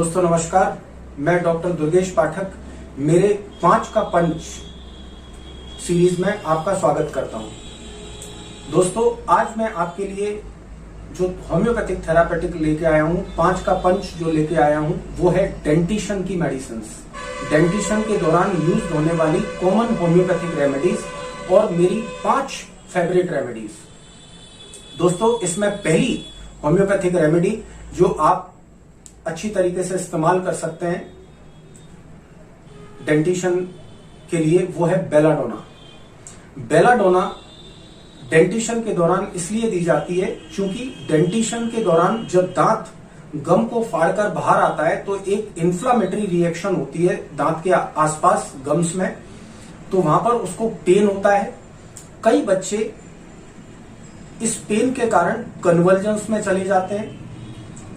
दोस्तों नमस्कार, मैं डॉक्टर दुर्गेश पाठक मेरे 5 का पंच सीरीज में आपका स्वागत करता हूं। दोस्तों आज मैं आपके लिए जो होम्योपैथिक थेरापेटिक लेके आया हूं, 5 का पंच जो लेके आया हूं वो है डेंटिशन की मेडिसिन। डेंटिशन के दौरान यूज होने वाली कॉमन होम्योपैथिक रेमेडीज और मेरी 5 फेवरेट रेमेडीज। दोस्तों इसमें पहली होम्योपैथिक रेमेडी जो आप अच्छी तरीके से इस्तेमाल कर सकते हैं डेंटिशन के लिए वो है बेलाडोना। बेलाडोना डेंटिशन के दौरान इसलिए दी जाती है क्योंकि डेंटिशन के दौरान जब दांत गम को फाड़कर बाहर आता है तो एक इन्फ्लामेटरी रिएक्शन होती है दांत के आसपास गम्स में, तो वहां पर उसको पेन होता है। कई बच्चे इस पेन के कारण कन्वर्जेंस में चले जाते हैं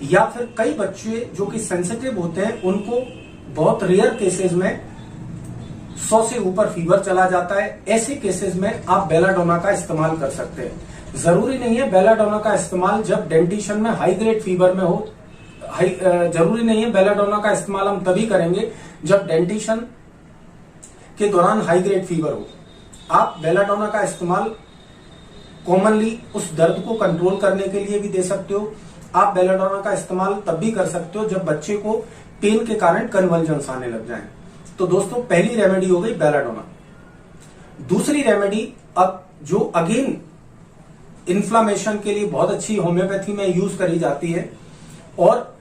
या फिर कई बच्चे जो कि सेंसिटिव होते हैं उनको बहुत रेयर केसेस में 100 से ऊपर फीवर चला जाता है। ऐसे केसेस में आप बेलाडोना का इस्तेमाल कर सकते हैं। जरूरी नहीं है बेलाडोना का इस्तेमाल जब डेंटिशन में हाई ग्रेड फीवर में हो, जरूरी नहीं है बेलाडोना का इस्तेमाल हम तभी करेंगे जब डेंटिशन के दौरान हाई ग्रेड फीवर हो। आप बेलाडोना का इस्तेमाल कॉमनली उस दर्द को कंट्रोल करने के लिए भी दे सकते हो। आप बेलाडोना का इस्तेमाल तब भी कर सकते हो जब बच्चे को पेन के कारण कन्वल्जन्स आने लग जाएं। तो दोस्तों पहली रेमेडी हो गई बेलाडोना। दूसरी रेमेडी अब जो अगेन इन्फ्लामेशन के लिए बहुत अच्छी होम्योपैथी में यूज करी जाती है, और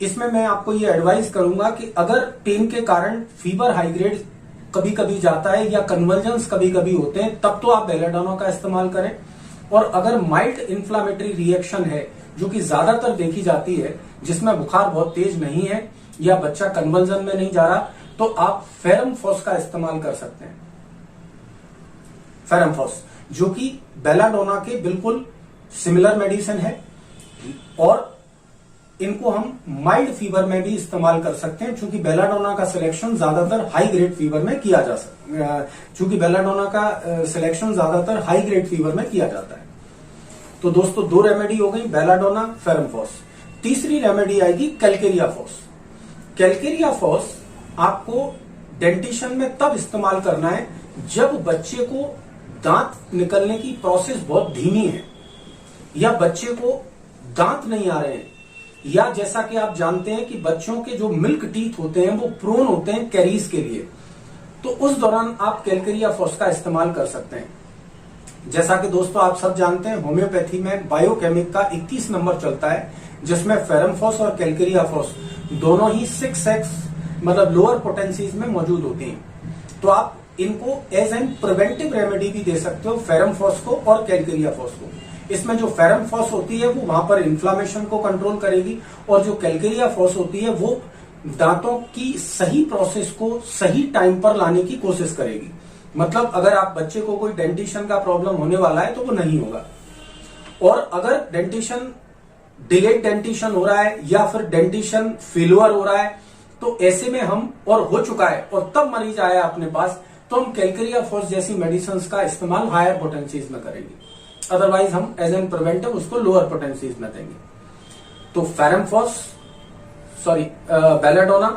इसमें मैं आपको ये एडवाइस करूंगा कि अगर पेन के कारण फीवर हाई ग्रेड कभी कभी जाता है या कन्वर्जेंस कभी कभी होते हैं तब तो आप बेलाडोना का इस्तेमाल करें। और अगर माइल्ड इन्फ्लामेटरी रिएक्शन है जो कि ज्यादातर देखी जाती है, जिसमें बुखार बहुत तेज नहीं है या बच्चा कन्वर्जन में नहीं जा रहा, तो आप फेरमफॉस का इस्तेमाल कर सकते हैं। फेरमफॉस जो कि बेलाडोना के बिल्कुल सिमिलर मेडिसिन है और इनको हम माइल्ड फीवर में भी इस्तेमाल कर सकते हैं, क्योंकि बेलाडोना का सिलेक्शन ज्यादातर हाई ग्रेड फीवर में किया जा सकता है, क्योंकि बेलाडोना का सिलेक्शन ज्यादातर हाई ग्रेड फीवर में किया जाता है। तो दोस्तों 2 रेमेडी हो गई, बेलाडोना, फेरमफॉस। तीसरी रेमेडी आएगी कैलकेरिया फॉस। कैलकेरिया फॉस आपको डेंटिशन में तब इस्तेमाल करना है जब बच्चे को दांत निकलने की प्रोसेस बहुत धीमी है या बच्चे को दांत नहीं आ रहे हैं, या जैसा कि आप जानते हैं कि बच्चों के जो मिल्क टीथ होते हैं वो प्रोन होते हैं कैरीज के लिए, तो उस दौरान आप कैलकेरिया फॉस का इस्तेमाल कर सकते हैं। जैसा कि दोस्तों आप सब जानते हैं होम्योपैथी में बायोकेमिक का 21 नंबर चलता है, जिसमें फेरमफॉस और कैलकेरिया फॉस दोनों ही 6x मतलब लोअर पोटेंसीज में मौजूद होती हैं। तो आप इनको एज एन प्रिवेंटिव रेमेडी भी दे सकते हो, फेरमफॉस को और कैलकेरिया फॉस को। इसमें जो फेरमफॉस होती है वो वहां पर इन्फ्लामेशन को कंट्रोल करेगी और जो कैलकेरिया फॉस होती है वो दांतों की सही प्रोसेस को सही टाइम पर लाने की कोशिश करेगी। मतलब अगर आप बच्चे को कोई डेंटिशन का प्रॉब्लम होने वाला है तो वो नहीं होगा, और अगर डेंटिशन डिलेड डेंटिशन हो रहा है या फिर डेंटिशन फेल्यूर हो रहा है तो ऐसे में हम और हो चुका है और तब मरीज आया अपने पास, तो हम कैलकेरिया फॉस जैसी मेडिसिन का इस्तेमाल हायर पोटेंसीज में करेंगे। अदरवाइज हम एज एन प्रिवेंटिव उसको लोअर पोटेंसीज में देंगे। तो फेरमफॉस बेलाडोना,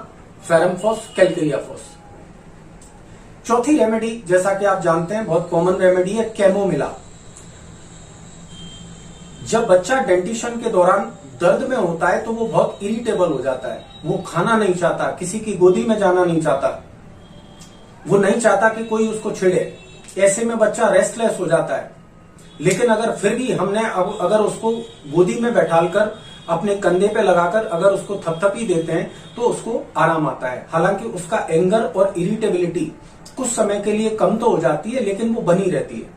फेरमफॉस, कैलकेरिया फॉस। चौथी रेमेडी जैसा कि आप जानते हैं बहुत कॉमन रेमेडी है कैमोमिला। जब बच्चा डेंटिशन के दौरान दर्द में होता है तो वो बहुत इरिटेबल हो जाता है, वो खाना नहीं चाहता, किसी की गोदी में जाना नहीं चाहता, वो नहीं चाहता कि कोई उसको छेड़े। ऐसे में बच्चा रेस्टलेस हो जाता है। लेकिन अगर फिर भी हमने अगर उसको गोदी में बैठालकर अपने कंधे पे लगाकर अगर उसको थपथपी देते हैं तो उसको आराम आता है। हालांकि उसका एंगर और इरिटेबिलिटी कुछ समय के लिए कम तो हो जाती है लेकिन वो बनी रहती है।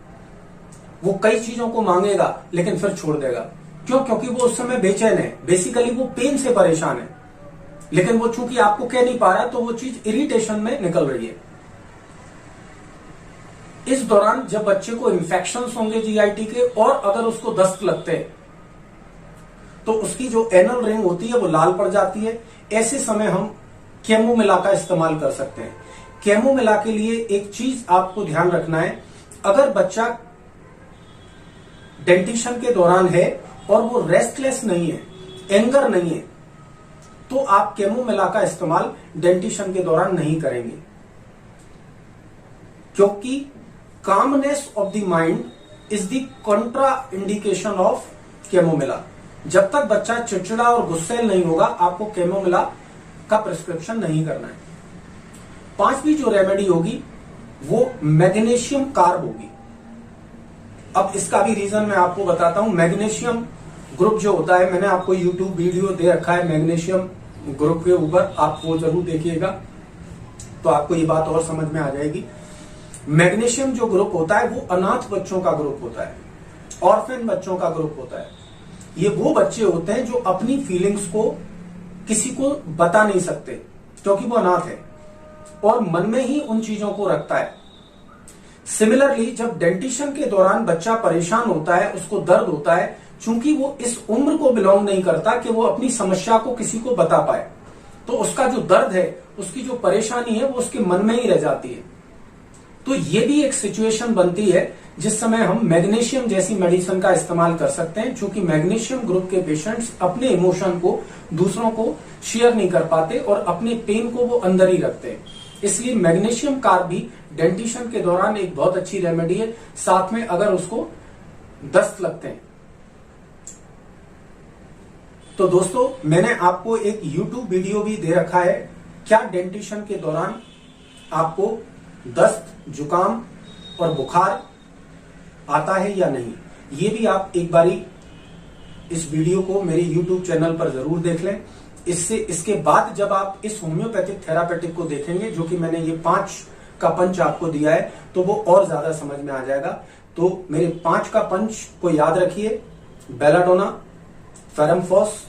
वो कई चीजों को मांगेगा लेकिन फिर छोड़ देगा। क्यों? क्योंकि वो उस समय बेचैन है, बेसिकली वो पेन से परेशान है, लेकिन वो चूंकि आपको कह नहीं पा रहा तो वो चीज इरिटेशन में निकल रही है। इस दौरान जब बच्चे को इन्फेक्शंस होंगे जीआईटी के और अगर उसको दस्त लगते हैं तो उसकी जो एनल रिंग होती है वो लाल पड़ जाती है। ऐसे समय हम कैमोमिला का इस्तेमाल कर सकते हैं। कैमोमिला के लिए एक चीज आपको ध्यान रखना है, अगर बच्चा डेंटिशन के दौरान है और वो रेस्टलेस नहीं है, एंगर नहीं है, तो आप कैमोमिला का इस्तेमाल डेंटिशन के दौरान नहीं करेंगे, क्योंकि calmness of the mind is the Contra indication of chamomilla. जब तक बच्चा चिड़चिड़ा और गुस्सैल नहीं होगा, आपको कैमोमिला का प्रिस्क्रिप्शन नहीं करना है। 5वीं जो रेमेडी होगी वो मैग्नीशियम कार्ब होगी। अब इसका भी रीजन मैं आपको बताता हूं। मैग्नीशियम ग्रुप जो होता है, मैंने आपको यूट्यूब वीडियो दे रखा है मैग्नीशियम ग्रुप के ऊपर, आप वो जरूर देखिएगा तो आपको ये बात और समझ में आ जाएगी। मैग्नीशियम जो ग्रुप होता है वो अनाथ बच्चों का ग्रुप होता है, ऑर्फन बच्चों का ग्रुप होता है। ये वो बच्चे होते हैं जो अपनी फीलिंग्स को किसी को बता नहीं सकते क्योंकि वो अनाथ है और मन में ही उन चीजों को रखता है। सिमिलरली जब डेंटिशन के दौरान बच्चा परेशान होता है, उसको दर्द होता है, चूंकि वो इस उम्र को बिलोंग नहीं करता कि वो अपनी समस्या को किसी को बता पाए, तो उसका जो दर्द है, उसकी जो परेशानी है वो उसके मन में ही रह जाती है। तो ये भी एक सिचुएशन बनती है जिस समय हम मैग्नीशियम जैसी मेडिसिन का इस्तेमाल कर सकते हैं, क्योंकि मैग्नीशियम ग्रुप के पेशेंट्स अपने इमोशन को दूसरों को शेयर नहीं कर पाते और अपने पेन को वो अंदर ही रखते हैं। इसलिए मैग्नीशियम कार्ब भी डेंटिशन के दौरान एक बहुत अच्छी रेमेडी है, साथ में अगर उसको दस्त लगते हैं। तो दोस्तों, मैंने आपको एक YouTube वीडियो भी दे रखा है, क्या डेंटिशन के दौरान आपको दस्त, जुकाम और बुखार आता है या नहीं। ये भी आप एक बारी इस वीडियो को मेरे YouTube चैनल पर जरूर देख लें। इसके बाद जब आप इस होम्योपैथिक थेरापेटिक को देखेंगे, जो कि मैंने ये 5 का पंच आपको दिया है, तो वो और ज्यादा समझ में आ जाएगा। तो मेरे 5 का पंच को याद रखिए: belladonna, ferrum phos,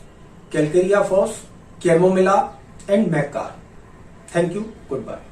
calcarea phos, chamomilla and मैकार। Thank you, good bye.